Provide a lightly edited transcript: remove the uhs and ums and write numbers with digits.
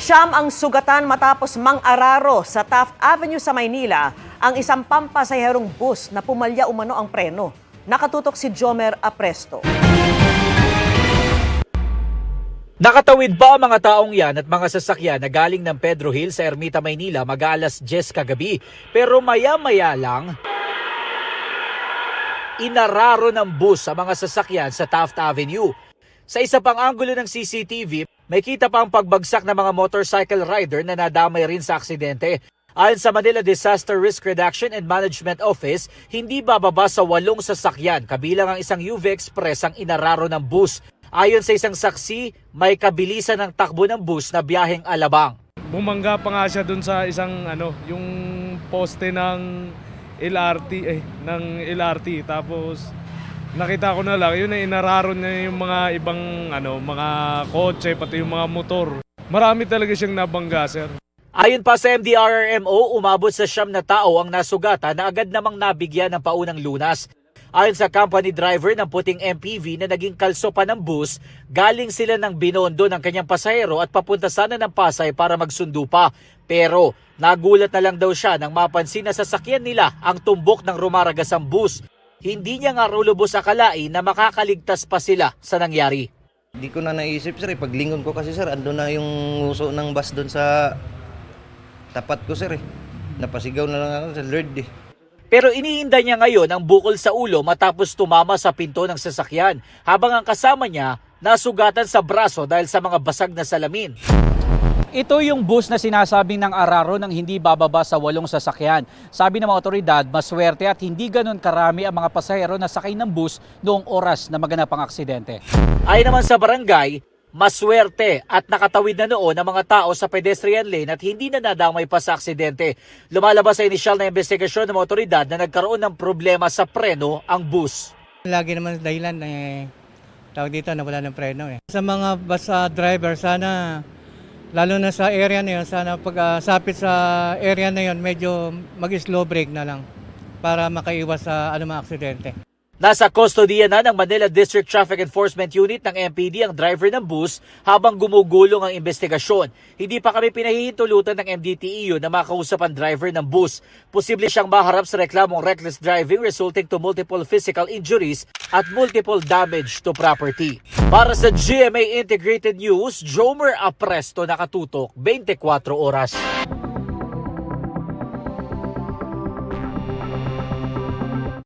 Siyam ang sugatan matapos mang-araro sa Taft Avenue sa Maynila ang isang pampasaherong bus na pumalya umano ang preno. Nakatutok si Jomer Apresto. Nakatawid pa ang mga taong yan at mga sasakyan na galing ng Pedro Hill sa Ermita, Maynila mag-alas 10 kagabi. Pero maya-maya lang, inararo ng bus sa mga sasakyan sa Taft Avenue. Sa isa pang anggulo ng CCTV, may kita pa ang pagbagsak ng mga motorcycle rider na nadamay rin sa aksidente. Ayon sa Manila Disaster Risk Reduction and Management Office, hindi bababa sa 8 sasakyan, kabilang ang isang UV Express ang inararo ng bus. Ayon sa isang saksi, may kabilisan ng takbo ng bus na biyaheng Alabang. Bumangga pa nga siya dun sa isang yung poste ng LRT, tapos nakita ko na lang yun na inararo niya yung mga ibang mga kotse pati yung mga motor. Marami talaga siyang nabangga, sir. Ayon pa sa MDRRMO, umabot sa 9 na tao ang nasugatan na agad namang nabigyan ng paunang lunas. Ayon sa company driver ng puting MPV na naging kalso pa ng bus, galing sila ng Binondo ng kanyang pasahero at papunta sana ng Pasay para magsundo pa. Pero nagulat na lang daw siya nang mapansin na sasakyan nila ang tumbok ng rumaragasang bus. Hindi niya nga lubos akalain na makakaligtas pa sila sa nangyari. Hindi ko na naisip, sir. Paglingon ko kasi, sir, ando na yung nguso ng bus doon sa tapat ko, sir. Napasigaw na lang ako sa Lord. Pero iniinda niya ngayon ang bukol sa ulo matapos tumama sa pinto ng sasakyan, habang ang kasama niya nasugatan sa braso dahil sa mga basag na salamin. Ito yung bus na sinasabing ng araro ng hindi bababa sa 8 sasakyan. Sabi ng mga otoridad, maswerte at hindi ganun karami ang mga pasahero na sakay ng bus noong oras na maganap ang aksidente. Ayon naman sa barangay, maswerte at nakatawid na noon ang mga tao sa pedestrian lane at hindi na nadamay pa sa aksidente. Lumalabas sa inisyal na investigasyon ng mga otoridad na nagkaroon ng problema sa preno ang bus. Lagi naman dahilan tawag dito na wala ng preno. Sa mga bus driver, sana lalo na sa area na yun, sana pag sapit sa area na yun, medyo mag-slow brake na lang para makaiwas sa anumang aksidente. Nasa kustodiya na ng Manila District Traffic Enforcement Unit ng MPD ang driver ng bus habang gumugulong ang investigasyon. Hindi pa kami pinahihintulutan ng MDTEU na makausap ang driver ng bus. Posible siyang maharap sa reklamong reckless driving resulting to multiple physical injuries at multiple damage to property. Para sa GMA Integrated News, Jomer Apresto, nakatutok 24 oras.